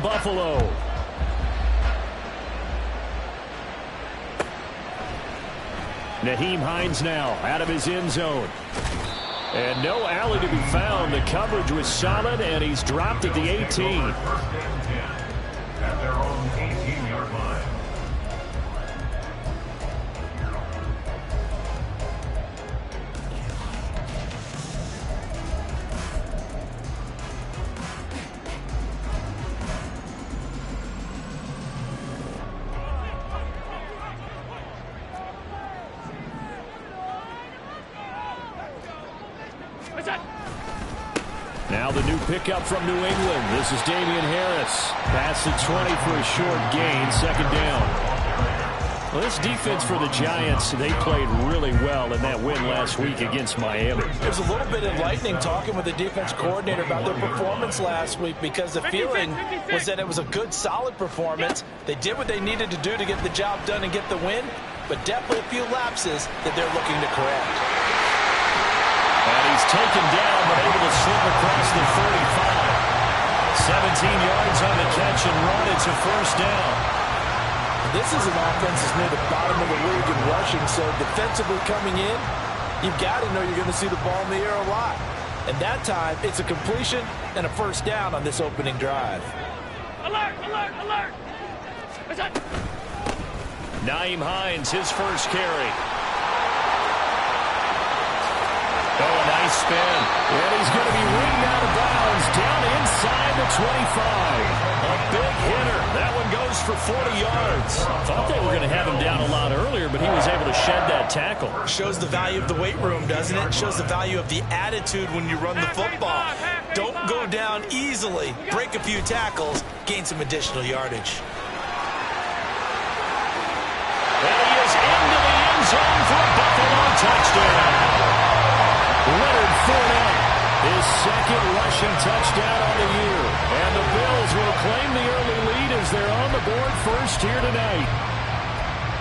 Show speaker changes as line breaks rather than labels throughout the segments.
Buffalo. Nyheim Hines now out of his end zone. And no alley to be found. The coverage was solid, and he's dropped at the 18.
First and 10 at their own 18-yard line.
Now the new pickup from New England. This is Damian Harris. Past the 20 for a short gain. Second down. Well, this defense for the Giants, they played really well in that win last week against Miami.
There's a little bit enlightening talking with the defense coordinator about their performance last week, because the feeling was that it was a good, solid performance. They did what they needed to do to get the job done and get the win, but definitely a few lapses that they're looking to correct.
And he's taken down, but able to slip across the 35. 17 yards on the catch and run. It's a first down.
This is an offense that's near the bottom of the league in rushing, so defensively coming in, you've got to know you're going to see the ball in the air a lot. And that time, it's a completion and a first down on this opening drive.
Alert, alert, alert!
Nyheim Hines, his first carry. Oh, a nice spin. And he's going to be ringed out of bounds down inside the 25. A big hitter. That one goes for 40 yards. Thought they were going to have him down a lot earlier, but he was able to shed that tackle.
Shows the value of the weight room, doesn't it? Shows the value of the attitude when you run the football. Don't go down easily. Break a few tackles. Gain some additional yardage.
And he is into the end zone for a Buffalo touchdown. Leonard Fournette, his second rushing touchdown on the year. And the Bills will claim the early lead as they're on the board first here tonight.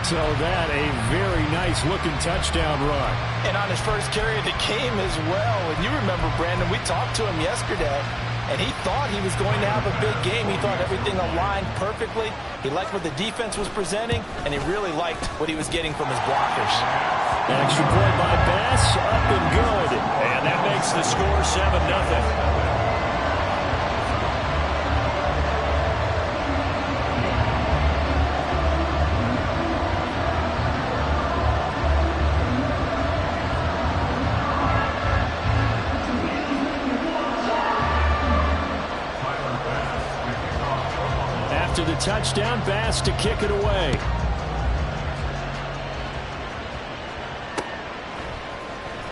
So that a very nice-looking touchdown run.
And on his first carry of the game as well. And you remember, Brandon, we talked to him yesterday, and he thought he was going to have a big game. He thought everything aligned perfectly. He liked what the defense was presenting, and he really liked what he was getting from his blockers.
An extra point by Bass, up and good. And that makes the score 7-0. After the touchdown, Bass to kick it away.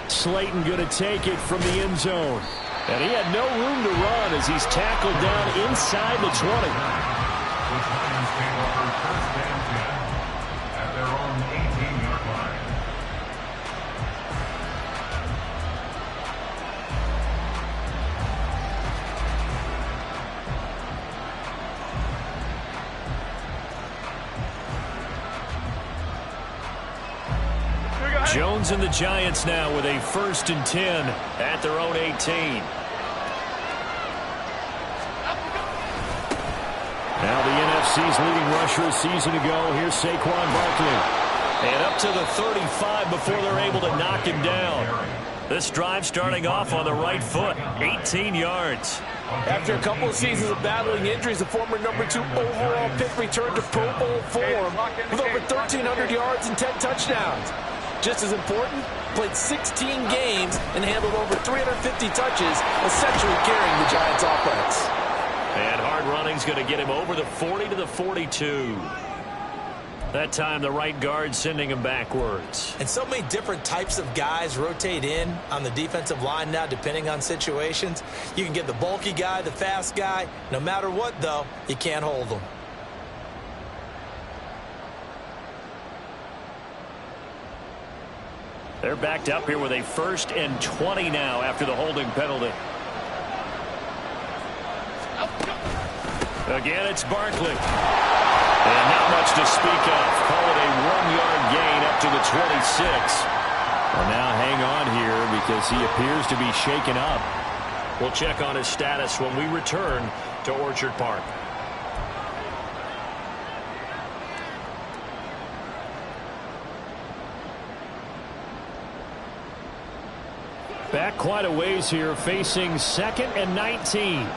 Slayton going to take it from the end zone. And he had no room to run as he's tackled down inside the 20.
The Giants came over first and 10 at their own 18-yard line.
Jones and the Giants now with a 1st and 10 at their own 18. Now the NFC's leading rusher a season ago. Here's Saquon Barkley. And up to the 35 before they're able to knock him down. This drive starting off on the right foot. 18 yards.
After a couple of seasons of battling injuries, the former #2 overall pick returned to Pro Bowl form with over 1,300 yards and 10 touchdowns. Just as important, played 16 games and handled over 350 touches, essentially carrying the Giants' offense.
And hard running's going to get him over the 40 to the 42. That time the right guard sending him backwards.
And so many different types of guys rotate in on the defensive line now, depending on situations. You can get the bulky guy, the fast guy. No matter what, though, you can't hold them.
They're backed up here with a 1st and 20 now after the holding penalty. Again, it's Barkley. And not much to speak of. Call it a 1-yard gain up to the 26. Well, now hang on here because he appears to be shaken up. We'll check on his status when we return to Orchard Park. Back quite a ways here, facing 2nd and 19.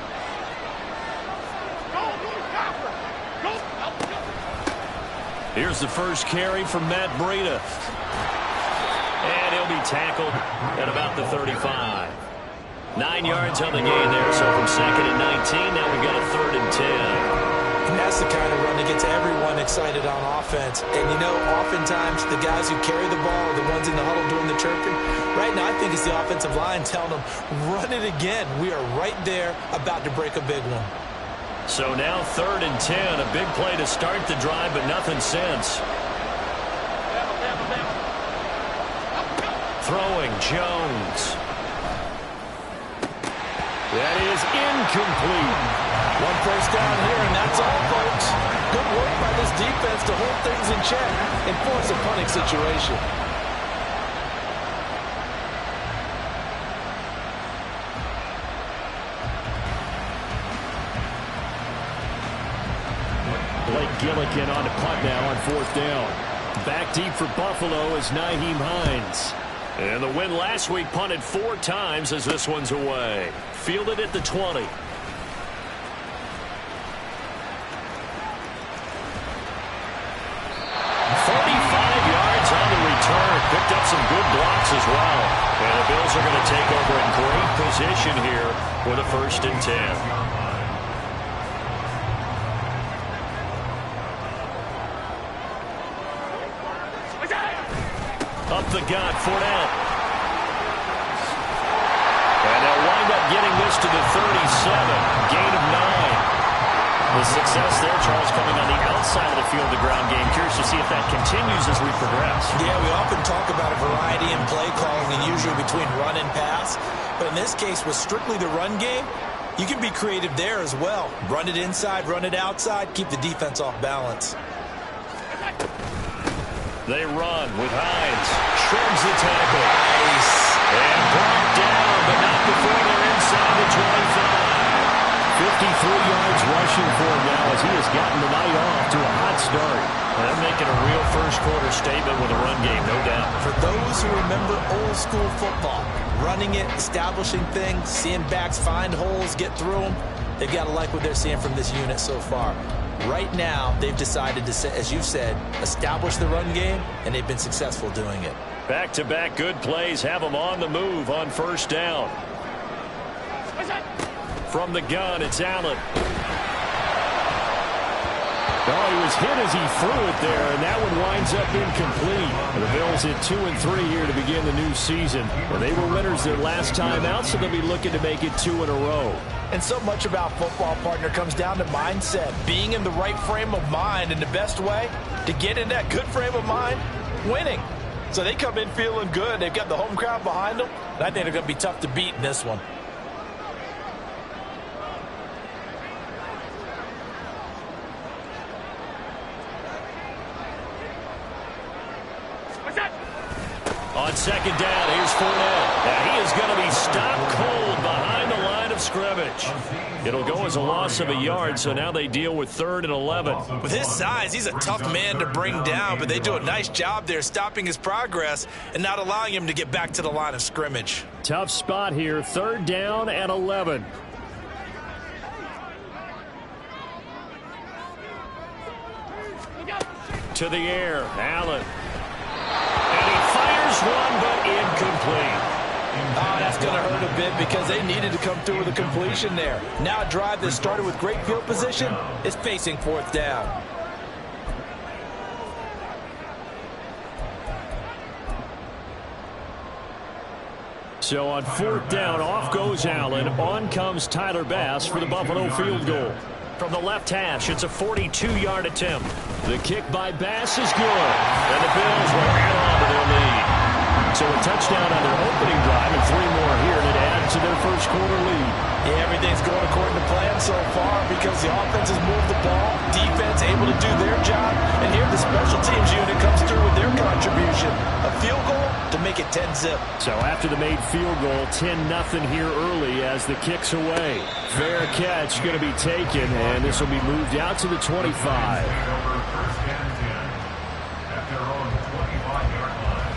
Here's the first carry from Matt Breida. And he'll be tackled at about the 35. 9 yards on the gain there, so from 2nd and 19, now we've got a 3rd and 10.
And that's the kind of run that gets everyone excited on offense. And, you know, oftentimes the guys who carry the ball are the ones in the huddle doing the chirping. Right now, I think it's the offensive line telling them, run it again. We are right there about to break a big one.
So now 3rd and 10, a big play to start the drive, but nothing since. Throwing, Jones.
That is incomplete.
1 first down here, and that's all, folks. Good work by this defense to hold things in check and force a punting situation.
Blake Gillikin on the punt now on 4th down. Back deep for Buffalo is Nyheim Hines.
And the win last week punted 4 times as this one's away. Fielded at the 20. 45 yards on the return. Picked up some good blocks as well. And the Bills are going to take over in great position here with a 1st and 10. Up the gut, Fournette. And they'll wind up getting this to the 37. Gain of 9. The success there, Charles, coming on the outside of the field, the ground game. Curious to see if that continues as we progress.
Yeah, we often talk about a variety in play calling and usually between run and pass. But in this case, with strictly the run game, you can be creative there as well. Run it inside, run it outside, keep the defense off balance.
They run with Hines. Trims the tackle.
Nice.
And brought down, but not before they're inside the 25.
53 yards rushing for him now as he has gotten the night off to a hot start.
And they're making a real first-quarter statement with a run game, no doubt.
For those who remember old-school football, running it, establishing things, seeing backs find holes, get through them, they've got to like what they're seeing from this unit so far. Right now, they've decided to, as you said, establish the run game, and they've been successful doing it.
Back-to-back good plays have them on the move on 1st down. From the gun, it's Allen.
Oh, he was hit as he threw it there, and that one winds up incomplete. The Bills hit 2 and 3 here to begin the new season. Well, they were winners their last time out, so they'll be looking to make it 2 in a row.
And so much about football, partner, comes down to mindset. Being in the right frame of mind, and the best way to get in that good frame of mind, winning. So they come in feeling good. They've got the home crowd behind them. And I think they're going to be tough to beat in this one.
On 2nd down, here's Fournette. Now he is going to be stopped cold behind the line of scrimmage. It'll go as a loss of a yard, so now they deal with 3rd and 11.
With his size, he's a tough man to bring down, but they do a nice job there stopping his progress and not allowing him to get back to the line of scrimmage.
Tough spot here, 3rd down and 11.
To the air, Allen. And he fires one, but incomplete.
Oh, that's going to hurt a bit because they needed to come through with a completion there. Now a drive that started with great field position is facing 4th down.
So on 4th down, off goes Allen. On comes Tyler Bass for the Buffalo field goal.
From the left hash, it's a 42-yard attempt.
The kick by Bass is good. And the Bills will add on to their lead. So a touchdown on their opening drive and 3 more here, and it adds to their first quarter lead.
Yeah, everything's going according to plan so far because the offense has moved the ball, defense able to do their job, and here the special teams unit comes through with their contribution. A field goal to make it 10-zip.
So after the made field goal, 10-0 here early as the kick's away. Fair catch going to be taken, and this will be moved out to the 25.
At their own 25-yard line.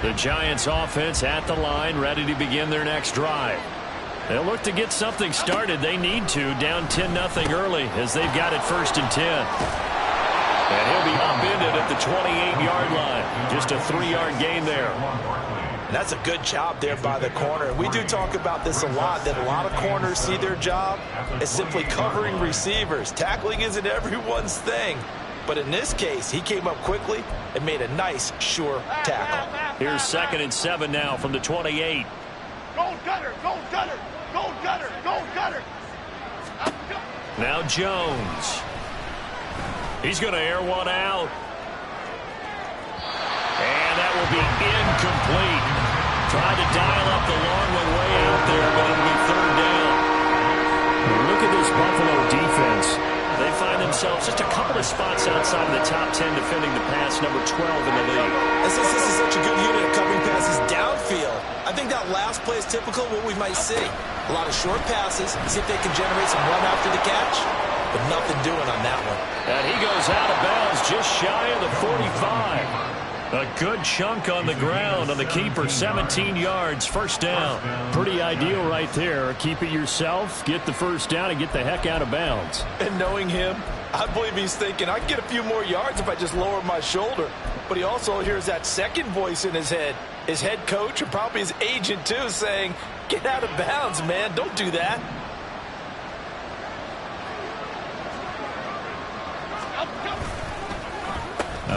The Giants offense at the line, ready to begin their next drive. They'll look to get something started. They need to, down 10-0 early as they've got it 1st and 10. And he'll be upended at the 28-yard line. Just a 3-yard gain there.
And that's a good job there by the corner. We do talk about this a lot, that a lot of corners see their job as simply covering receivers. Tackling isn't everyone's thing. But in this case, he came up quickly and made a nice, sure tackle.
Here's 2nd and 7 now from the 28.
Gold gutter, gold gutter, gold gutter, gold gutter.
Now Jones. He's going to air one out. And that will be incomplete. Tried to dial up the long one way out there, but it'll be 3rd down. Look at this Buffalo defense. They find themselves just a couple of spots outside of the top 10 defending the pass, number 12 in the league.
This is such a good unit of covering passes downfield. I think that last play is typical of what we might see. A lot of short passes, see if they can generate some run after the catch, but nothing doing on that one.
And he goes out of bounds just shy of the 45. A good chunk on the ground on the keeper, 17 yards, 1st down. Pretty ideal right there. Keep it yourself, get the 1st down, and get the heck out of bounds.
And knowing him, I believe he's thinking, I can get a few more yards if I just lower my shoulder. But he also hears that second voice in his head, his head coach, or probably his agent too, saying, get out of bounds, man, don't do that.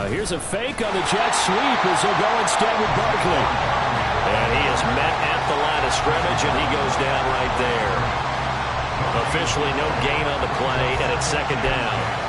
Here's a fake on the jet sweep as he'll go instead with Barkley. And he is met at the line of scrimmage, and he goes down right there. Officially no gain on the play, and it's 2nd down.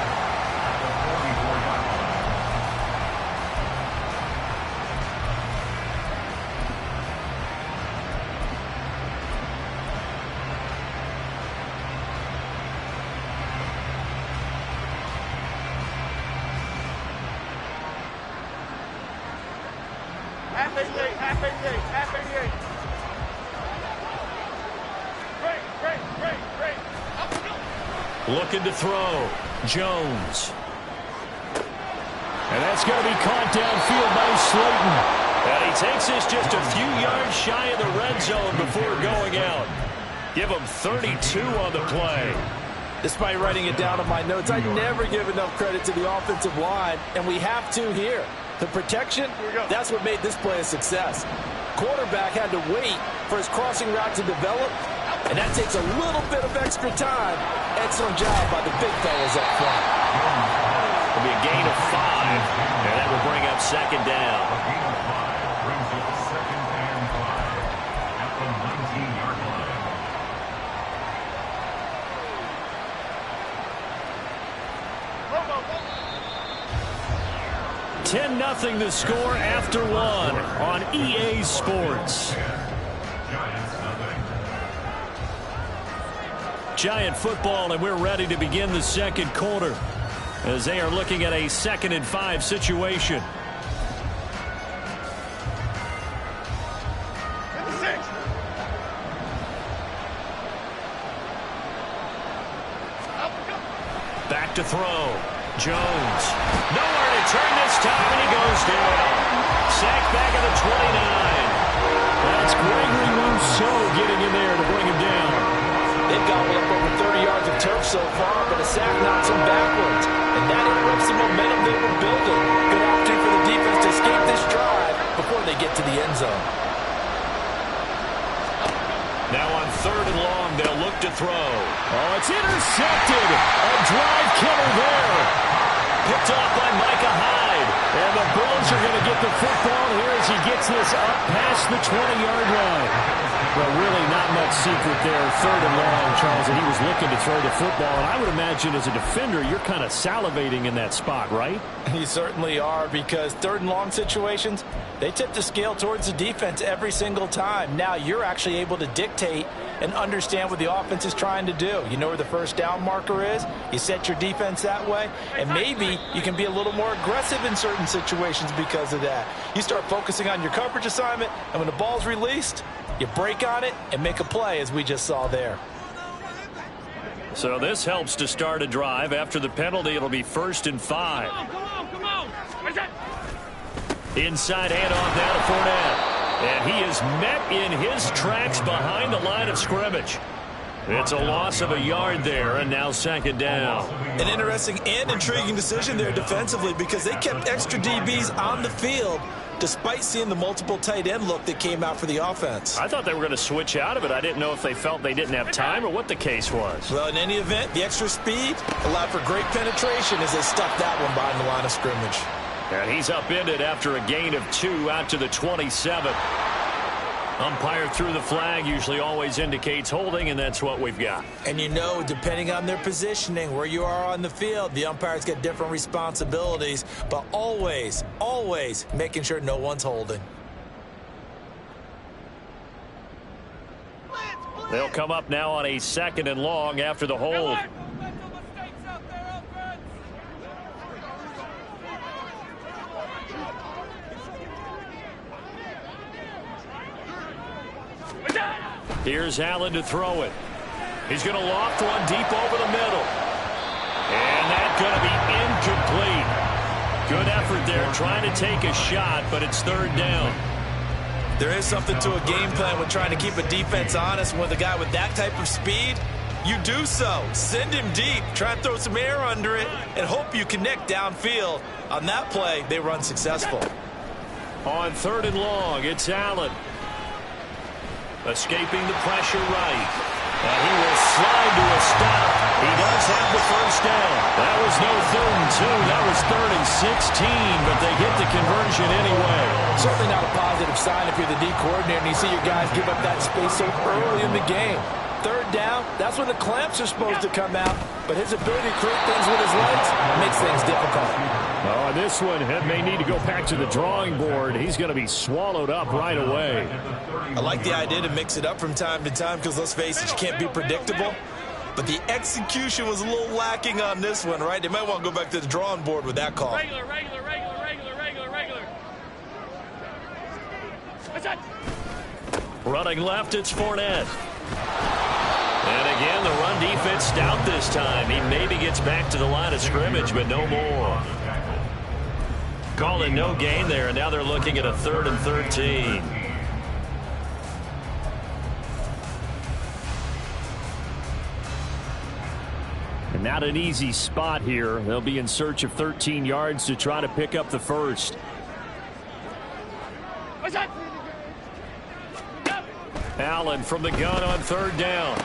Looking to throw. Jones. And that's going to be caught downfield by Slayton. And he takes this just a few yards shy of the red zone before going out. Give him 32 on the play.
Despite writing it down in my notes, I never give enough credit to the offensive line, and we have to here. The protection, that's what made this play a success. Quarterback had to wait for his crossing route to develop, and that takes a little bit of extra time. Excellent job by the big fellas up front.
It'll be a gain of 5, and that will bring up 2nd down.
A gain of 5 brings up 2nd and 5 at the 19-yard line.
10-0 the score after 1 on EA Sports. Giant football, and we're ready to begin the 2nd quarter as they are looking at a 2nd and 5 situation. Back to throw. Jones. Nowhere to turn this time, and he goes down. Sacked back at the 29. That's Gregory Rousseau getting in there to bring him down.
They've gobbled up over 30 yards of turf so far, but a sack knocks them backwards. And that interrupts the momentum they were building. Good opportunity for the defense to escape this drive before they get to the end zone.
Now on 3rd and long, they'll look to throw. Oh, it's intercepted. A drive killer there. Picked off by Micah Hyde. And the Bills are going to get the football here as he gets this up past the 20-yard line. Well, really not much secret there. 3rd and long, Charles, and he was looking to throw the football. And I would imagine as a defender, you're kind of salivating in that spot, right?
You certainly are, because 3rd and long situations, they tip the scale towards the defense every single time. Now you're actually able to dictate and understand what the offense is trying to do. You know where the 1st down marker is. You set your defense that way, and maybe you can be a little more aggressive in certain situations because of that. You start focusing on your coverage assignment, and when the ball's released, you break on it and make a play, as we just saw there.
So this helps to start a drive. After the penalty, it'll be 1st and 5.
Come on, come on. Where's that?
Inside handoff now to Fournette. And he is met in his tracks behind the line of scrimmage. It's a loss of a yard there, and now second down.
An interesting and intriguing decision there defensively because they kept extra DBs on the field despite seeing the multiple tight end look that came out for the offense.
I thought they were going to switch out of it. I didn't know if they felt they didn't have time or what the case was.
Well, in any event, the extra speed allowed for great penetration as they stuffed that one behind the line of scrimmage.
And he's upended after a gain of 2 out to the 27. Umpire threw the flag, usually always indicates holding, and that's what we've got.
And you know, depending on their positioning, where you are on the field, the umpires get different responsibilities, but always, always making sure no one's holding.
They'll come up now on a 2nd and long after the hold. Here's Allen to throw it. He's going to loft one deep over the middle. And that's going to be incomplete. Good effort there trying to take a shot, but it's 3rd down.
There is something to a game plan with trying to keep a defense honest. With a guy with that type of speed, you do so. Send him deep. Try and throw some air under it and hope you connect downfield. On that play, they run successful.
On 3rd and long, it's Allen. Escaping the pressure right. And he will slide to a stop. He does have the 1st down. That was no 3rd and 2. That was 3rd and 16, but they get the conversion anyway.
Certainly not a positive sign if you're the D coordinator and you see your guys give up that space so early in the game. 3rd down, that's when the clamps are supposed to come out, but his ability to create things with his legs makes things difficult.
Oh, this one may need to go back to the drawing board. He's going to be swallowed up right away.
I like the idea to mix it up from time to time because, let's face it, you can't be predictable. But the execution was a little lacking on this one, right? They might want to go back to the drawing board with that call.
Regular.
Running left, it's Fournette. And again, the run defense stout this time. He maybe gets back to the line of scrimmage, but no more. Calling no gain there, and now they're looking at a 3rd and 13. And not an easy spot here. They'll be in search of 13 yards to try to pick up the 1st. Allen from the gun on 3rd down.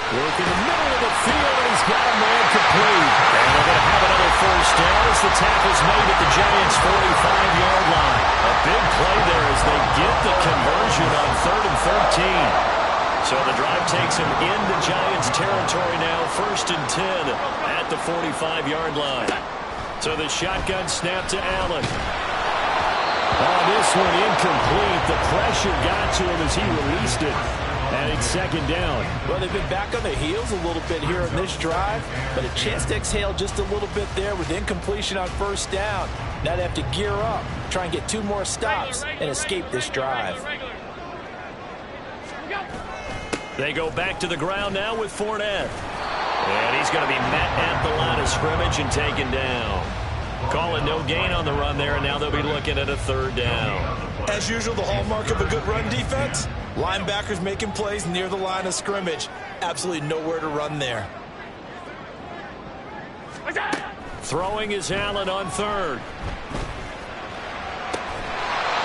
Work in the middle of the field, and he's got a man complete. And they're going to have another 1st down as the tackle's made at the Giants' 45-yard line. A big play there as they get the conversion on 3rd and 13. So the drive takes him into Giants territory now, 1st and 10 at the 45-yard line. So the shotgun snap to Allen. Oh, this one incomplete. The pressure got to him as he released it. And it's 2nd down.
Well, they've been back on their heels a little bit here on this drive, but a chance to exhale just a little bit there with incompletion on 1st down. Now they have to gear up, try and get 2 more stops, and escape this drive.
They go back to the ground now with Fournette. And he's going to be met at the line of scrimmage and taken down. Calling no gain on the run there, and now they'll be looking at a 3rd down.
As usual, the hallmark of a good run defense, linebackers making plays near the line of scrimmage. Absolutely nowhere to run there.
Throwing is Allen on 3rd.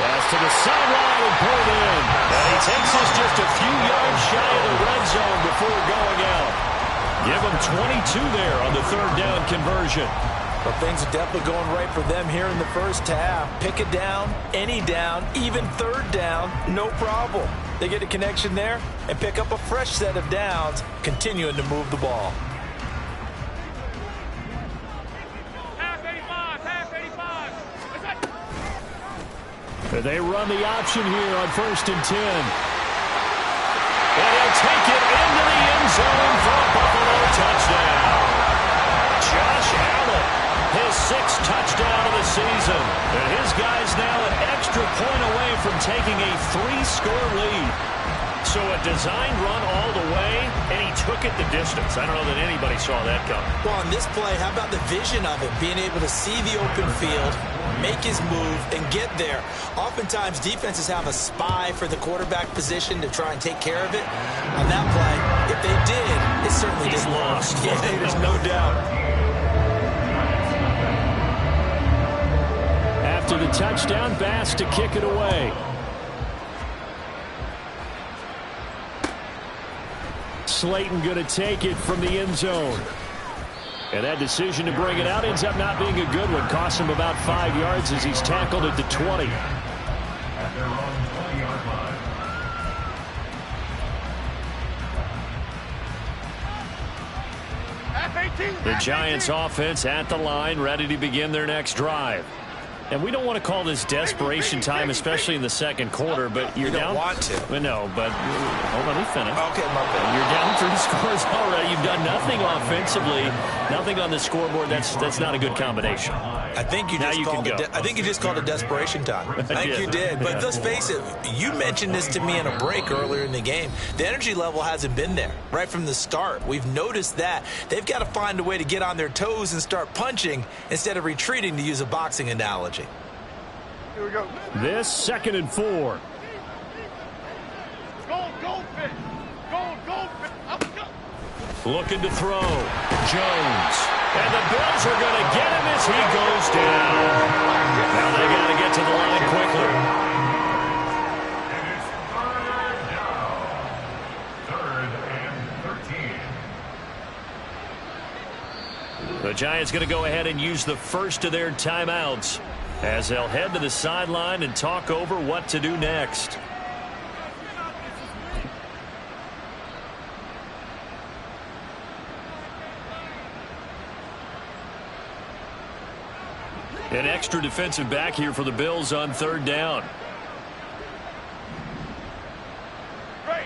Pass to the sideline and pulled in. And he takes us just a few yards shy of the red zone before going out. Give him 22 there on the 3rd down conversion.
Well, things are definitely going right for them here in the 1st half. Pick a down, any down, even 3rd down, no problem. They get a connection there and pick up a fresh set of downs, continuing to move the ball.
Half 85.
They run the option here on 1st and 10. And he'll take it into the end zone for a Buffalo touchdown. Josh Allen, his 6th touchdown of the season. And his guys now an extra point away from taking a 3-score lead. So a designed run all the way, and he took it the distance. I don't know that anybody saw that coming.
Well, on this play, how about the vision of it? Being able to see the open field, make his move, and get there. Oftentimes, defenses have a spy for the quarterback position to try and take care of it. On that play, if they did, it certainly
He's
didn't
lost.
Yeah, there's no doubt.
After the touchdown, Bass to kick it away. Slayton going to take it from the end zone. And that decision to bring it out ends up not being a good one. Cost him about 5 yards as he's tackled at the 20.
At their own 20-yard line.
The Giants offense at the line, ready to begin their next drive. And we don't want to call this desperation time, especially in the second quarter, but you're down.
You don't want to.
Well, no, but hold on, let me finish.
Okay, my bad.
You're down 3 scores already. You've done nothing offensively, nothing on the scoreboard. That's not a good combination.
I think you just called it desperation time. I think you did. But let's face it, you mentioned this to me in a break earlier in the game. The energy level hasn't been there right from the start. We've noticed that. They've got to find a way to get on their toes and start punching instead of retreating, to use a boxing analogy.
Here we go.
This 2nd and 4.
Goldfish. Goldfish. Up, go.
Looking to throw. Jones. And the Bills are going to get him as he goes down. Now they got to get to the line quickly.
And it's third down. 3rd and 13.
The Giants going to go ahead and use the first of their timeouts as they'll head to the sideline and talk over what to do next. An extra defensive back here for the Bills on 3rd down.
Great.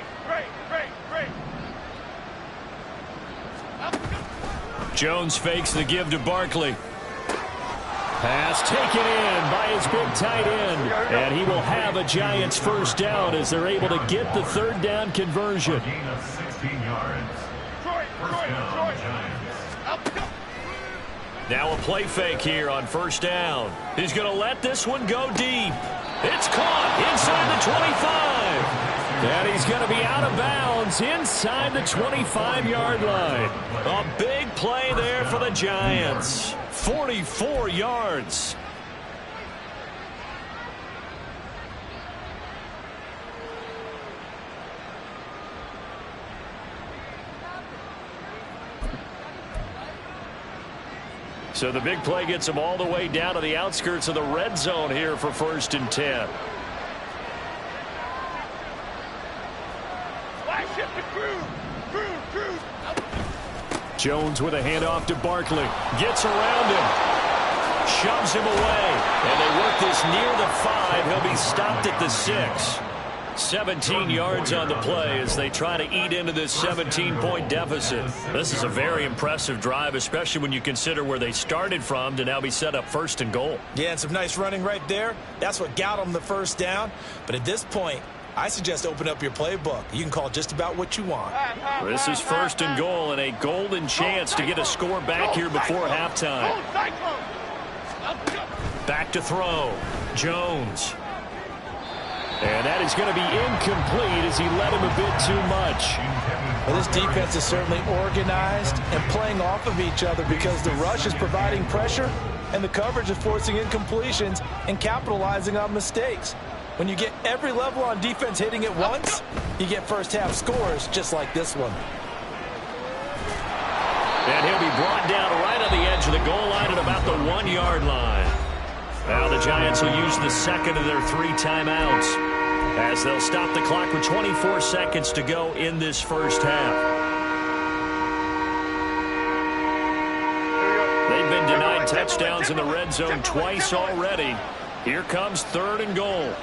Jones fakes the give to Barkley. Pass taken in by his big tight end. And he will have a Giants first down as they're able to get the 3rd down conversion.
Gain of 16 yards. First down, Giants.
Up, go.
Now a play fake here on 1st down. He's going to let this one go deep. It's caught inside the 25. And he's going to be out of bounds inside the 25-yard line. A big play there for the Giants. 44 yards. So the big play gets him all the way down to the outskirts of the red zone here for 1st and 10.
Flash it to Cruz.
Jones with a handoff to Barkley. Gets around him. Shoves him away. And they work this near the 5. He'll be stopped at the 6. 17 yards on the play as they try to eat into this 17-point deficit. This is a very impressive drive, especially when you consider where they started from to now be set up 1st and goal.
Yeah, and some nice running right there. That's what got them the first down. But at this point, I suggest open up your playbook. You can call just about what you want.
This is 1st and goal and a golden chance to get a score back here before halftime. Back to throw. Jones. And that is going to be incomplete as he led him a bit too much.
Well, this defense is certainly organized and playing off of each other because the rush is providing pressure and the coverage is forcing incompletions and capitalizing on mistakes. When you get every level on defense hitting at once, you get first-half scores just like this one.
And he'll be brought down right on the edge of the goal line at about the 1-yard line. Now the Giants will use the 2nd of their 3 timeouts as they'll stop the clock with 24 seconds to go in this first half. They've been denied touchdowns in the red zone twice already. Here comes 3rd and goal.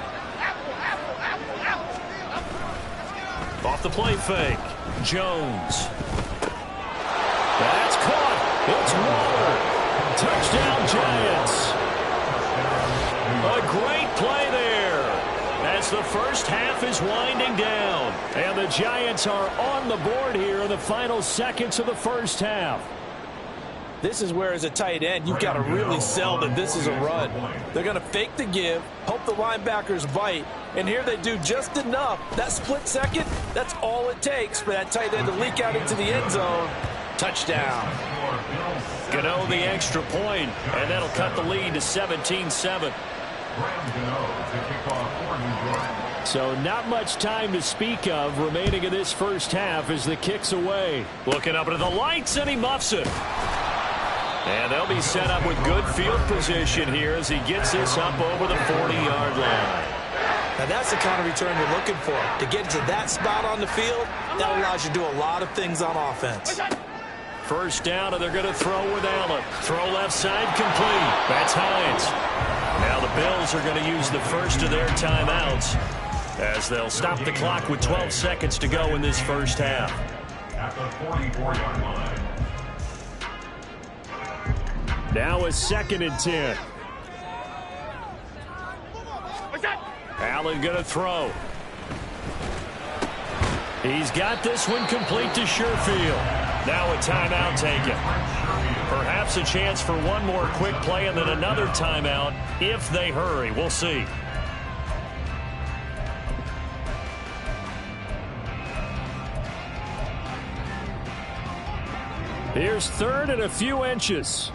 Off the play fake. Jones. That's caught. It's Waller. Touchdown, Giants. A great play there as the first half is winding down. And the Giants are on the board here in the final seconds of the first half.
This is where, as a tight end, you've got to really sell that this is a run. They're going to fake the give, hope the linebackers bite, and here they do just enough. That split second, that's all it takes for that tight end to leak out into the end zone. Touchdown.
Gano the extra point, and that'll cut the lead to 17-7. So not much time to speak of remaining in this first half as the kick's away. Looking up into the lights, and he muffs it. And they'll be set up with good field position here as he gets this up over the 40-yard line.
Now that's the kind of return you're looking for. To get to that spot on the field, that allows you to do a lot of things on offense.
First down, and they're going to throw with Allen. Throw left side, complete. That's Hines. Now the Bills are going to use the first of their timeouts as they'll stop the clock with 12 seconds to go in this first half.
At the 44-yard line.
Now a 2nd and 10. Allen going to throw. He's got this one complete to Sherfield. Now a timeout taken. Perhaps a chance for one more quick play and then another timeout if they hurry. We'll see. Here's 3rd and a few inches.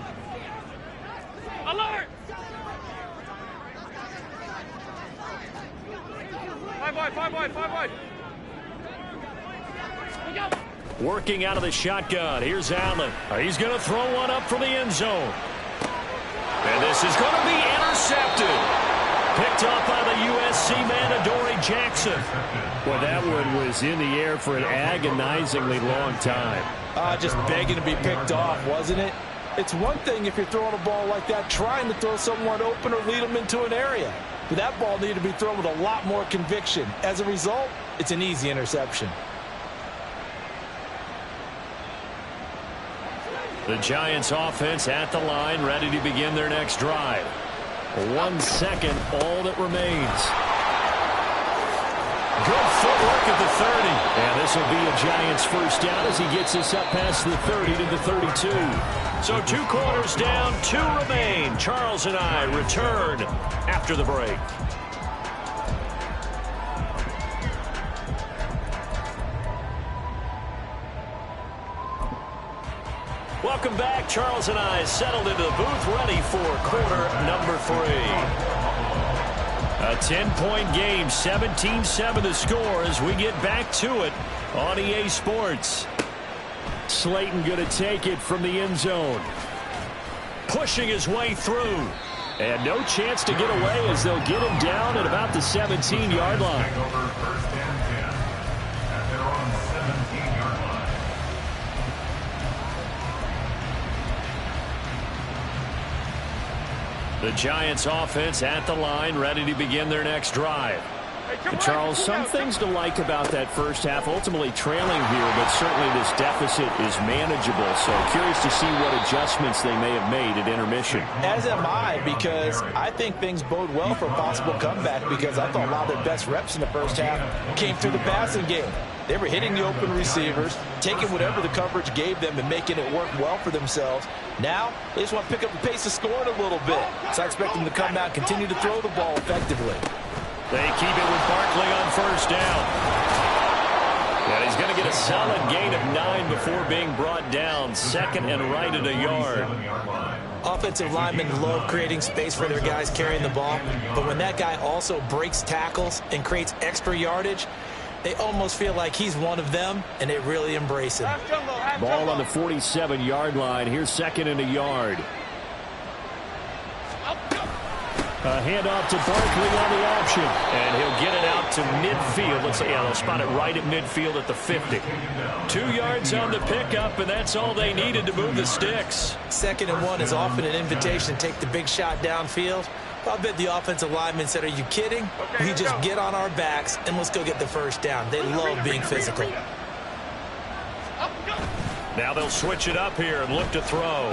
Alert! 5 wide.
Working out of the shotgun. Here's Allen. He's going to throw one up from the end zone. And this is going to be intercepted. Picked up by the USC man, Adoree Jackson. Well, that one was in the air for an agonizingly long time.
Just begging to be picked off, wasn't it? It's one thing if you're throwing a ball like that, trying to throw someone open or lead them into an area. But that ball needed to be thrown with a lot more conviction. As a result, it's an easy interception.
The Giants offense at the line, ready to begin their next drive. 1 second, all that remains. Good footwork at the 30. And this will be a Giants first down as he gets us up past the 30 to the 32. So 2 quarters down, 2 remain. Charles and I return after the break. Welcome back. Charles and I settled into the booth, ready for quarter number 3. A 10-point game, 17-7 the score as we get back to it on EA Sports. Slayton going to take it from the end zone. Pushing his way through. And no chance to get away as they'll get him down at about the 17-yard line.
First and 10 at their own 17-yard line.
The Giants offense at the line, ready to begin their next drive. Charles, some things to like about that first half, ultimately trailing here, but certainly this deficit is manageable. So curious to see what adjustments they may have made at intermission.
As am I, because I think things bode well for a possible comeback, because I thought a lot of their best reps in the first half came through the passing game. They were hitting the open receivers, taking whatever the coverage gave them and making it work well for themselves. Now, they just want to pick up the pace of scoring a little bit. So I expect them to come out and continue to throw the ball effectively.
They keep it with Barkley on first down. And he's going to get a solid gain of 9 before being brought down. 2nd and right at a yard.
Offensive linemen love creating space for their guys carrying the ball. But when that guy also breaks tackles and creates extra yardage, they almost feel like he's one of them, and they really embrace him.
Ball on the 47-yard line. Here's 2nd and a yard. A handoff to Barkley on the option. And he'll get it out to midfield. Let's say, they'll spot it right at midfield at the 50. 2 yards on the pickup, and that's all they needed to move the sticks.
2nd and 1 is often an invitation to take the big shot downfield. I bet the offensive linemen said, are you kidding? We just get on our backs and let's go get the first down. They love being physical.
Now they'll switch it up here and look to throw.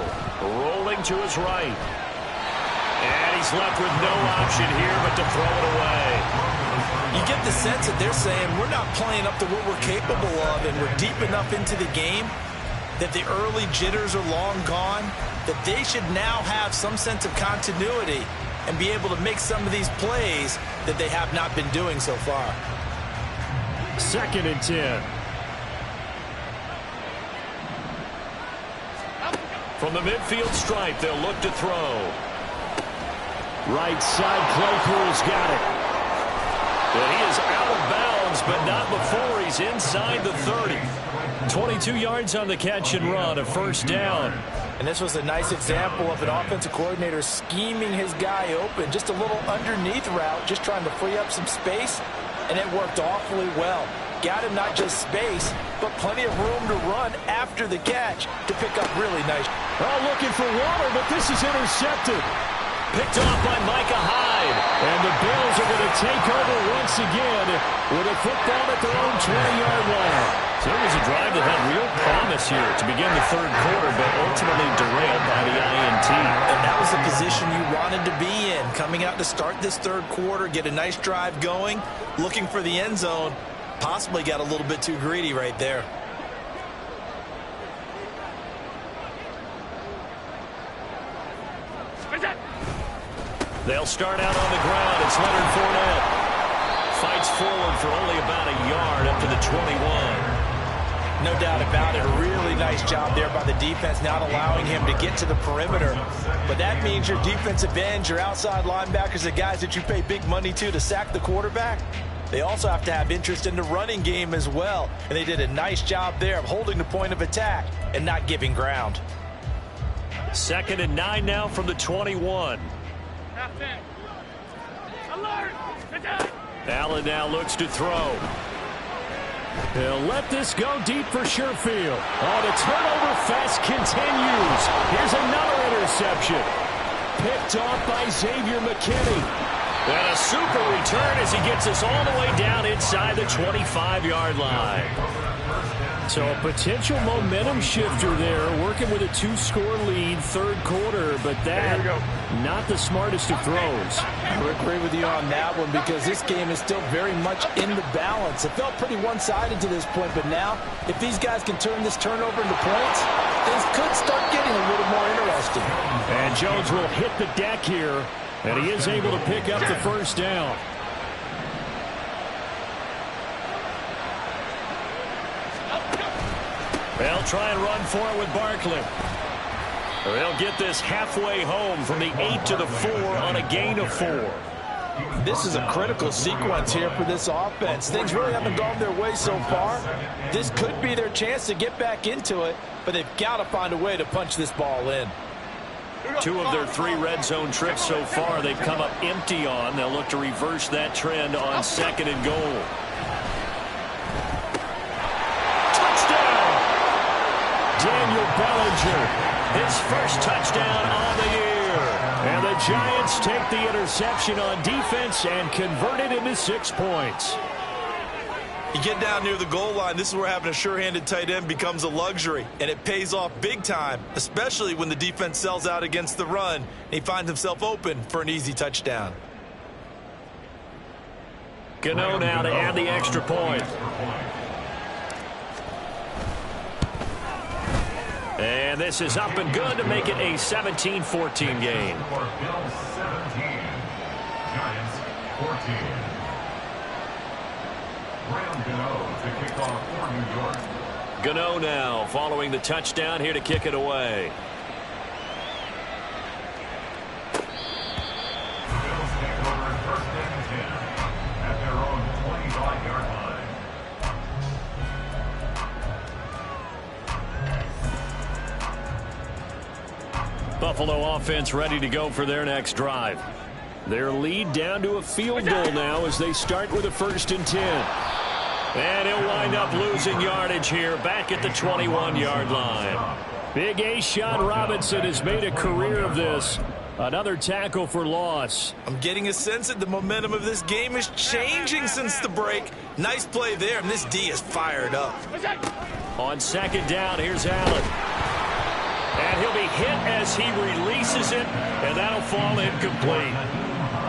Rolling to his right. And he's left with no option here but to throw it away.
You get the sense that they're saying we're not playing up to what we're capable of, and we're deep enough into the game that the early jitters are long gone, that they should now have some sense of continuity and be able to make some of these plays that they have not been doing so far.
2nd and 10. From the midfield stripe, they'll look to throw. Right side, Claypool's got it. And he is out of bounds, but not before he's inside the 30. 22 yards on the catch and run, a first down.
And this was a nice example of an offensive coordinator scheming his guy open. Just a little underneath route, just trying to free up some space, and it worked awfully well. Got him not just space, but plenty of room to run after the catch to pick up really nice.
Oh, looking for water, but this is intercepted. Picked off by Micah Hyde. And the Bills are going to take over once again with a football at their own 20-yard line. So it was a drive that had real promise here to begin the 3rd quarter, but ultimately derailed by the INT.
And that was the position you wanted to be in. Coming out to start this 3rd quarter, get a nice drive going, looking for the end zone. Possibly got a little bit too greedy right there.
They'll start out on the ground. It's Leonard Fournette. Fights forward for only about a yard up to the 21.
No doubt about it. A really nice job there by the defense, not allowing him to get to the perimeter. But that means your defensive ends, your outside linebackers, the guys that you pay big money to sack the quarterback, they also have to have interest in the running game as well. And they did a nice job there of holding the point of attack and not giving ground.
2nd and 9 now from the 21. Allen now looks to throw. He'll let this go deep for Sherfield. Oh, the turnover fest continues. Here's another interception. Picked off by Xavier McKinney. And a super return as he gets us all the way down inside the 25-yard line. So a potential momentum shifter there, working with a 2-score lead, 3rd quarter, but that not the smartest of throws.
I would agree with you on that one because this game is still very much in the balance. It felt pretty one-sided to this point, but now if these guys can turn this turnover into points, things could start getting a little more interesting.
And Jones will hit the deck here, and he is able to pick up the first down. They'll try and run for it with Barkley. They'll get this halfway home from the 8 to the 4 on a gain of 4.
This is a critical sequence here for this offense. Things really haven't gone their way so far. This could be their chance to get back into it, but they've got to find a way to punch this ball in.
2 of their 3 red zone trips so far they've come up empty on. They'll look to reverse that trend on 2nd and goal. Daniel Bellinger, his first touchdown on the year. And the Giants take the interception on defense and convert it into 6 points.
You get down near the goal line, this is where having a sure-handed tight end becomes a luxury, and it pays off big time, especially when the defense sells out against the run, and he finds himself open for an easy touchdown.
Gano now to add the extra point. And this is up and good to make it a 17-14 game.
Bills 17, Giants 14. Graham Gano to kick off for New York.
Gano now following the touchdown here to kick it away.
The Bills take over 1st and 10 at their own 25-yard line.
Buffalo offense ready to go for their next drive. Their lead down to a field goal now as they start with a 1st and 10. And he'll wind up losing yardage here back at the 21-yard line. Big A-Shot Robinson has made a career of this. Another tackle for loss.
I'm getting a sense that the momentum of this game is changing since the break. Nice play there, and this D is fired up.
On 2nd down, here's Allen. And he'll be hit as he releases it, and that'll fall incomplete.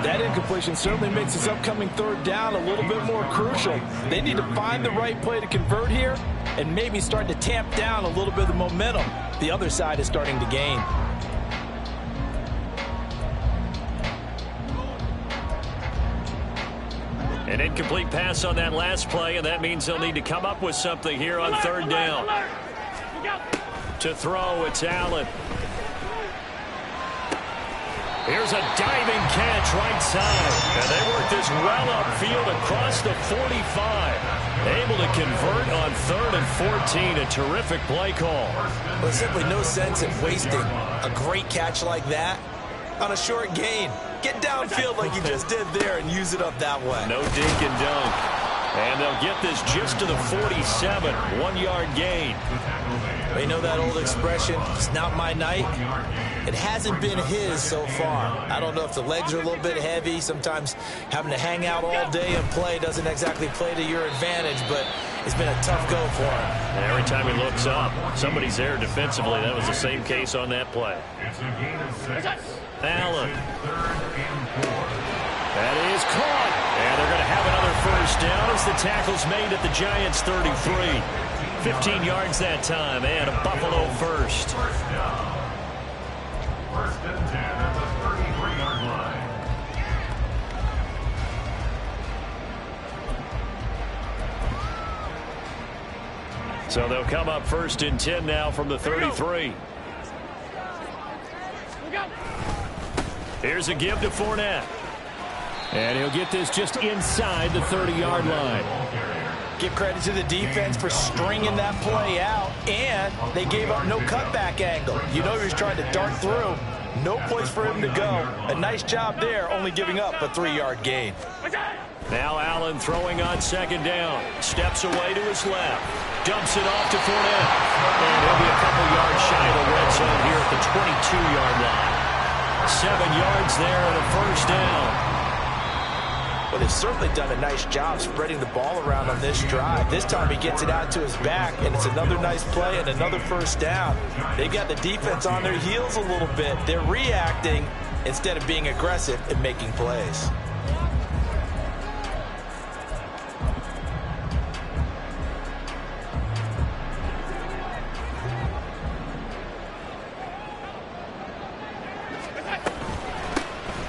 That incompletion certainly makes this upcoming third down a little bit more crucial. They need to find the right play to convert here and maybe start to tamp down a little bit of the momentum the other side is starting to gain.
An incomplete pass on that last play, and that means they'll need to come up with something here on third down. To throw, it's Allen. Here's a diving catch right side. And they work this well upfield across the 45. Able to convert on 3rd and 14. A terrific play call.
Well, simply no sense in wasting a great catch like that on a short gain. Get downfield like you just did there and use it up that way.
No dink and dunk. And they'll get this just to the 47. 1-yard gain.
You know that old expression, it's not my night? It hasn't been his so far. I don't know if the legs are a little bit heavy. Sometimes having to hang out all day and play doesn't exactly play to your advantage, but it's been a tough go for him.
And every time he looks up, somebody's there defensively. That was the same case on that play.
It's a gain of 6.
Allen.
3rd and 4.
That is caught. And they're going to have another first down as the tackle's made at the Giants' 33. 15 yards that time, and a Buffalo first.
First down. 1st and 10 at the 33-yard line.
So they'll come up 1st and 10 now from the 33. Here's a give to Fournette. And he'll get this just inside the 30-yard line.
Give credit to the defense for stringing that play out, and they gave up no cutback angle. You know he was trying to dart through. No place for him to go. A nice job there, only giving up a 3-yard gain.
Now Allen throwing on 2nd down. Steps away to his left. Dumps it off to Fournette. And he'll be a couple yards shy of the red zone here at the 22-yard line. 7 yards there and a first down.
Well, they've certainly done a nice job spreading the ball around on this drive. This time he gets it out to his back, and it's another nice play and another first down. They've got the defense on their heels a little bit. They're reacting instead of being aggressive and making plays.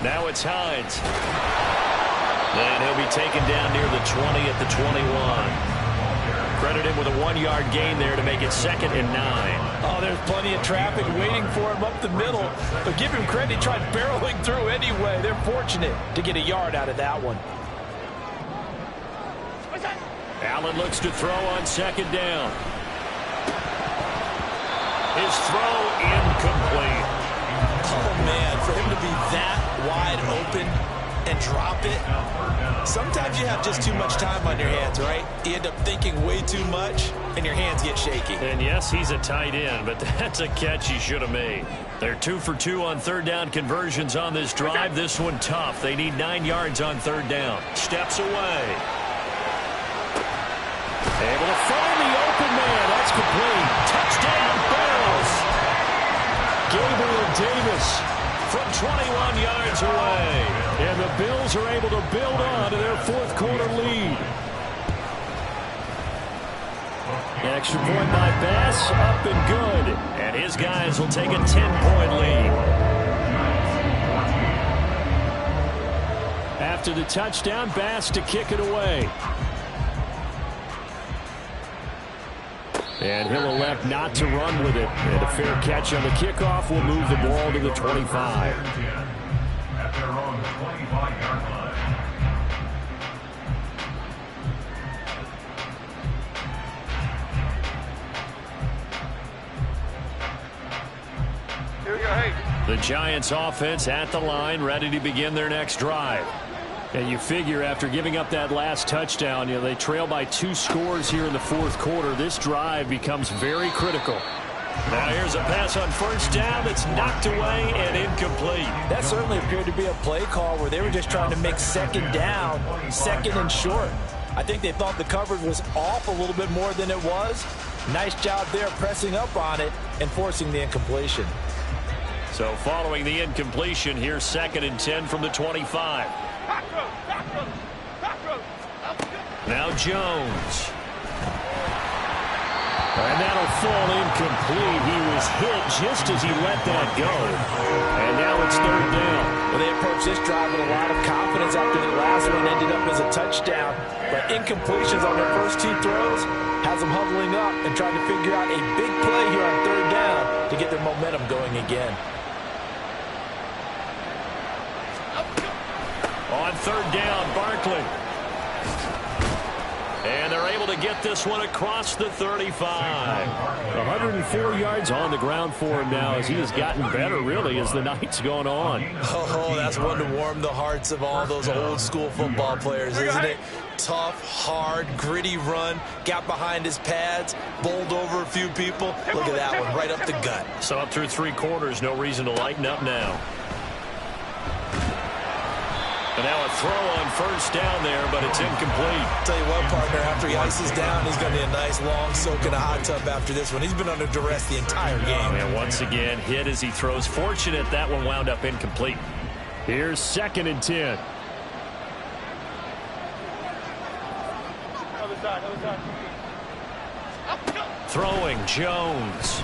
Now it's Hines. And he'll be taken down near the 20 at the 21. Credit him with a 1-yard gain there to make it 2nd and 9.
Oh, there's plenty of traffic waiting for him up the middle. But give him credit, he tried barreling through anyway. They're fortunate to get a yard out of that one.
Allen looks to throw on 2nd down. His throw incomplete.
Oh, man, for him to be that wide open and drop it. Sometimes you have just too much time on your hands, right? You end up thinking way too much, and your hands get shaky.
And yes, he's a tight end, but that's a catch he should have made. They're 2 for 2 on 3rd down conversions on this drive. This one tough. They need 9 yards on 3rd down. Steps away. Able to find the open man. That's complete. Touchdown, Bills. Gabriel Davis from 21 yards away. And the Bills are able to build on to their 4th quarter lead. Extra point by Bass, up and good. And his guys will take a 10-point lead. After the touchdown, Bass to kick it away. And he'll elect not to run with it. And a fair catch on the kickoff will move the ball to the 25.
At their own 25-yard line.
Here we go, hey.
The Giants offense at the line, ready to begin their next drive. And you figure after giving up that last touchdown, they trail by 2 scores here in the 4th quarter. This drive becomes very critical. Now here's a pass on 1st down that's knocked away and incomplete.
That certainly appeared to be a play call where they were just trying to make 2nd down, 2nd and short. I think they thought the coverage was off a little bit more than it was. Nice job there pressing up on it and forcing the incompletion.
So following the incompletion, here's 2nd and 10 from the 25. Now Jones. And that'll fall incomplete. He was hit just as he let that go. And now it's 3rd down.
Well, they approached this drive with a lot of confidence after the last one ended up as a touchdown. But incompletions on their first 2 throws has them huddling up and trying to figure out a big play here on 3rd down to get their momentum going again.
On 3rd down, Barkley. And they're able to get this one across the 35. 104 yards on the ground for him now as he has gotten better, really, as the night's gone on.
Oh, that's one to warm the hearts of all those old school football players, isn't it? Tough, hard, gritty run. Got behind his pads, bowled over a few people. Look at that one, right up the gut.
So up through 3 quarters, no reason to lighten up now. And now a throw on 1st down there, but it's incomplete.
Tell you what, partner, after he ices down, he's going to need a nice long soak in a hot tub after this one. He's been under duress the entire game.
And once again, hit as he throws. Fortunate that one wound up incomplete. Here's 2nd and 10.
Other side.
Throwing Jones.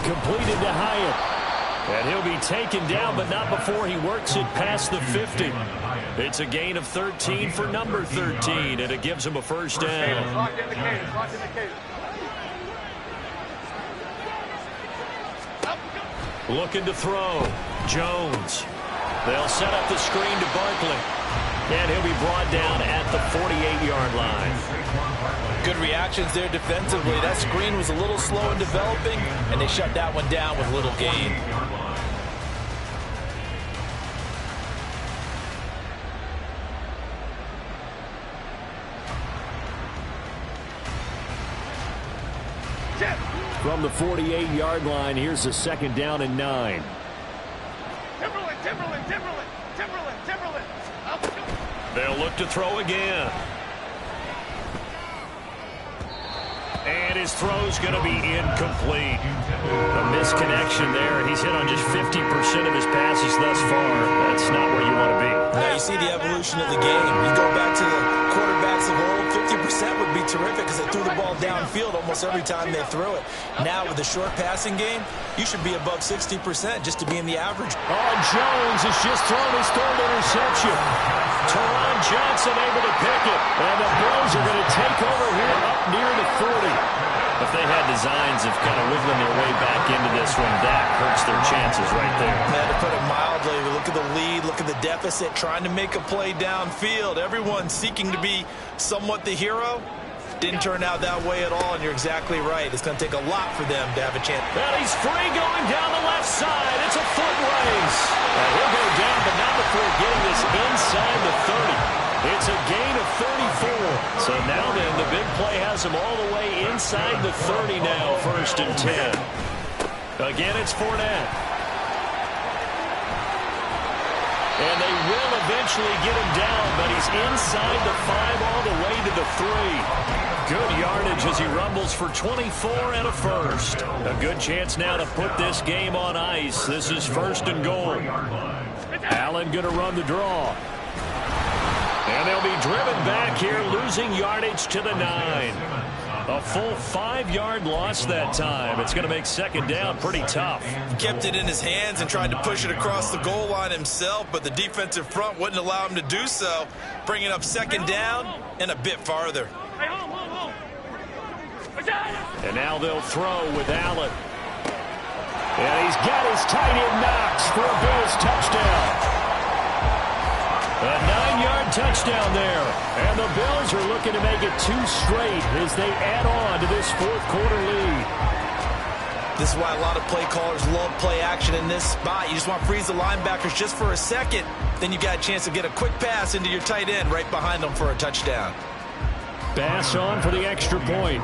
Completed to Hyatt. And he'll be taken down, but not before he works it past the 50. It's a gain of 13 for number 13, and it gives him a 1st down.
Locked in the cadence.
Looking to throw. Jones. They'll set up the screen to Barkley. And he'll be brought down at the 48-yard line.
Good reactions there defensively. That screen was a little slow in developing, and they shut that one down with little gain.
From the 48-yard line, here's the 2nd down and 9.
Timberland.
They'll look to throw again. And his throw's going to be incomplete. A misconnection there. He's hit on just 50% of his passes thus far. That's not where you want to be.
Now you see the evolution of the game. You go back to the quarterbacks of old, 50% would be terrific because they threw the ball downfield almost every time they threw it. Now with the short passing game, you should be above 60% just to be in the average.
Oh, Jones has just thrown his 3rd interception. Teron Johnson able to pick it. And the Bills are going to take over here up near the 40. If they had designs of kind of wiggling their way back into this one, that hurts their chances right there.
Man, to put it mildly, look at the lead, look at the deficit, trying to make a play downfield. Everyone seeking to be somewhat the hero. Didn't turn out that way at all, and you're exactly right. It's going to take a lot for them to have a chance.
And he's free going down the left side. It's a foot race. And he'll go down, but not before getting this inside the 30. It's a gain of 34. So now then, the big play has him all the way inside the 30 now, 1st and 10. Again, it's Fournette. And they will eventually get him down, but he's inside the 5 all the way to the 3. Good yardage as he rumbles for 24 and a 1st. A good chance now to put this game on ice. This is 1st and goal. Allen going to run the draw. And they'll be driven back here, losing yardage to the 9. A full 5-yard loss that time. It's going to make 2nd down pretty tough.
Kept it in his hands and tried to push it across the goal line himself, but the defensive front wouldn't allow him to do so, bringing up 2nd down and a bit farther.
And now they'll throw with Allen. And he's got his tight end Knox for a Bills touchdown. A 9-yard touchdown there. And the Bills are looking to make it 2 straight as they add on to this 4th quarter lead.
This is why a lot of play callers love play action in this spot. You just want to freeze the linebackers just for a second. Then you got a chance to get a quick pass into your tight end right behind them for a touchdown.
Bass on for the extra point.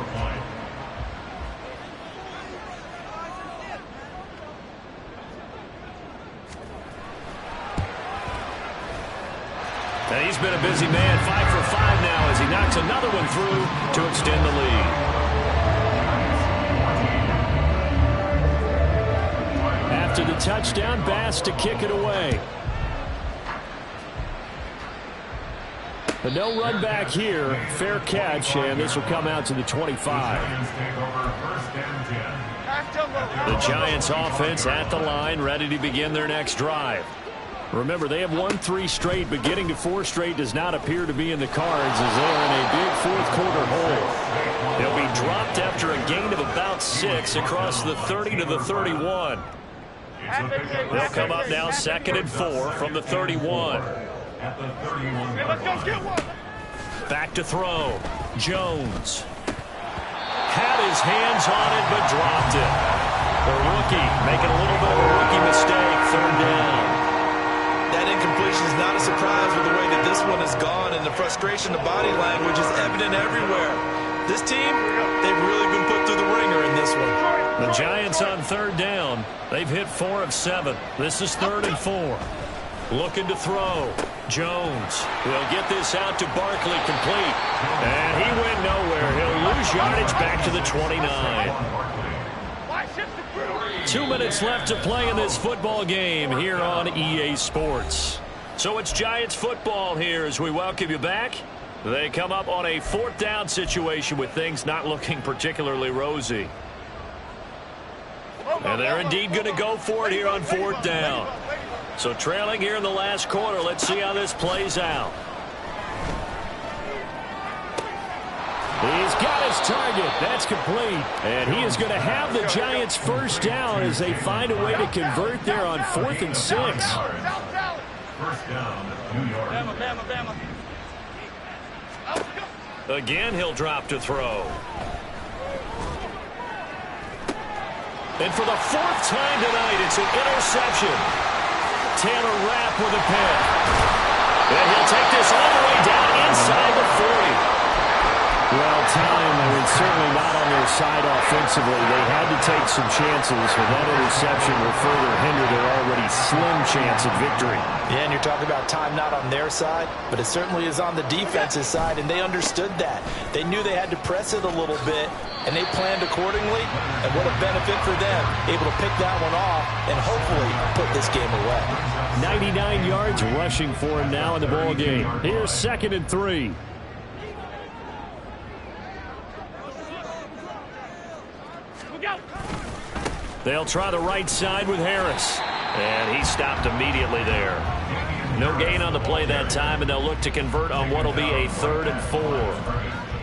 And he's been a busy man, 5 for 5 now as he knocks another one through to extend the lead. After the touchdown, Bass to kick it away. But no run back here. Fair catch, and this will come out to the 25. The Giants offense at the line, ready to begin their next drive. Remember, they have won 3 straight, but getting to 4 straight does not appear to be in the cards as they are in a big fourth-quarter hole. They'll be dropped after a gain of about 6 across the 30 to the 31. They'll come up now 2nd and 4 from the 31.
Let's go get one.
Back to throw. Jones. Had his hands on it, but dropped it. The rookie making a little bit of a rookie mistake. 3rd down.
That incompletion is not a surprise with the way that this one has gone, and the frustration, the body language is evident everywhere. This team, they've really been put through the ringer in this one.
The Giants on 3rd down. They've hit 4 of 7. This is 3rd and 4. Looking to throw. Jones will get this out to Barkley, complete. And he went nowhere. He'll lose yardage back to the 29. 2 minutes left to play in this football game here on EA Sports. So it's Giants football here as we welcome you back. They come up on a 4th down situation with things not looking particularly rosy. And they're indeed going to go for it here on 4th down. So trailing here in the last quarter, let's see how this plays out. He's got his target. That's complete. And he is going to have the Giants' 1st down as they find a way to convert there on 4th and 6.
1st down, New York.
Bama.
Again, he'll drop to throw. And for the 4th time tonight, it's an interception. Taylor Rapp with a pick. And he'll take this all the way down inside the 40. Well, time was certainly not on their side offensively. They had to take some chances, but that interception will further hinder their already slim chance at victory.
Yeah, and you're talking about time not on their side, but it certainly is on the defense's side, and they understood that. They knew they had to press it a little bit, and they planned accordingly, and what a benefit for them, able to pick that one off and hopefully put this game away.
99 yards rushing for him now in the ball game. Here's 2nd and 3. They'll try the right side with Harris. And he stopped immediately there. No gain on the play that time, and they'll look to convert on what will be a 3rd and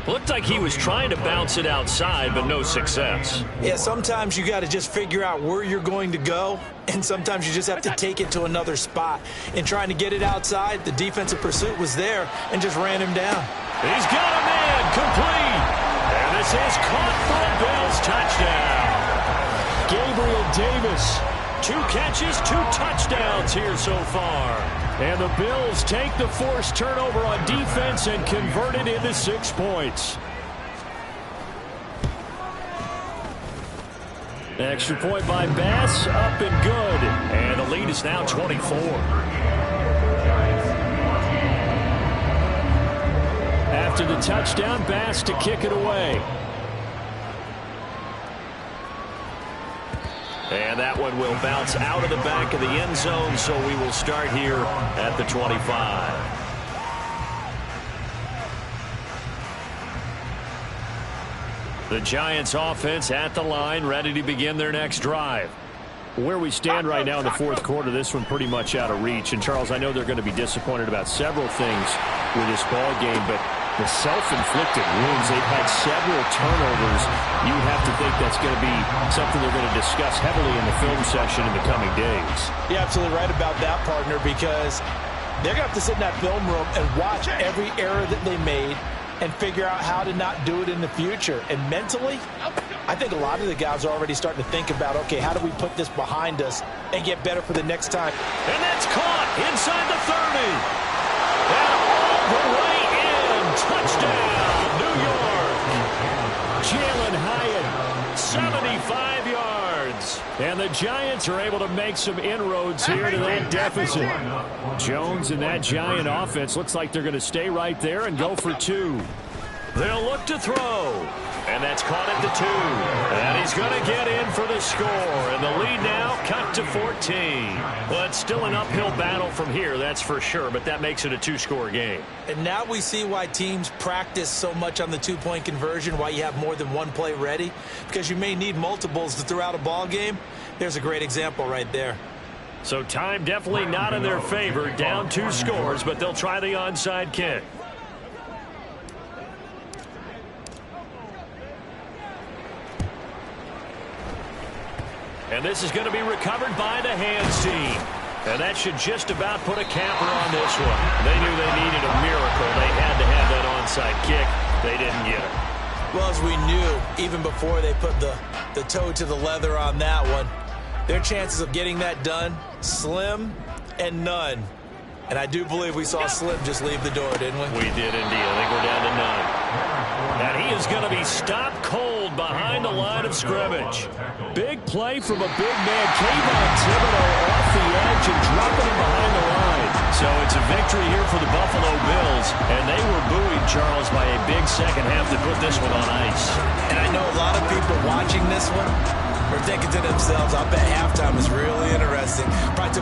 4. Looked like he was trying to bounce it outside, but no success.
Yeah, sometimes you got to just figure out where you're going to go, and sometimes you just have to take it to another spot. In trying to get it outside, the defensive pursuit was there and just ran him down.
He's got a man, complete. And this is caught for a Bills touchdown. Gabriel Davis, 2 catches, 2 touchdowns here so far. And the Bills take the forced turnover on defense and convert it into 6 points. Extra point by Bass, up and good. And the lead is now 24. After the touchdown, Bass to kick it away. And that one will bounce out of the back of the end zone, so we will start here at the 25. The Giants offense at the line, ready to begin their next drive. Where we stand right now in the 4th quarter, this one pretty much out of reach. And, Charles, I know they're going to be disappointed about several things with this ball game, but the self-inflicted wounds, they've had several turnovers. You would have to think that's going to be something they're going to discuss heavily in the film session in the coming days.
You're absolutely right about that, partner, because they're going to have to sit in that film room and watch every error that they made and figure out how to not do it in the future. And mentally, I think a lot of the guys are already starting to think about, okay, how do we put this behind us and get better for the next time?
And that's caught inside the 30. And all the way in. Touchdown, New York. Jalen Hyatt, 75 yards. And the Giants are able to make some inroads here to that deficit. Jones and that Giant offense looks like they're going to stay right there and go for 2. They'll look to throw. And that's caught at the 2. And he's going to get in for the score. And the lead now cut to 14. Well, it's still an uphill battle from here, that's for sure. But that makes it a 2-score game.
And now we see why teams practice so much on the 2-point conversion, why you have more than one play ready. Because you may need multiples to throw out a ball game. There's a great example right there.
So time definitely not in their favor. Down 2 scores, but they'll try the onside kick. And this is going to be recovered by the hands team. And that should just about put a capper on this one. They knew they needed a miracle. They had to have that onside kick. They didn't get it.
Well, as we knew, even before they put the toe to the leather on that one, their chances of getting that done, slim and none. And I do believe we saw Slim just leave the door, didn't we?
We did indeed. I think we're down to none. And he is going to be stopped cold behind the line of scrimmage. Big play from a big man. Kayvon Thibodeau off the edge and dropping him behind the line. So it's a victory here for the Buffalo Bills. And they were buoyed, Charles, by a big second half to put this one on ice.
And I know a lot of people watching this one are thinking to themselves, I bet halftime is really interesting. Probably took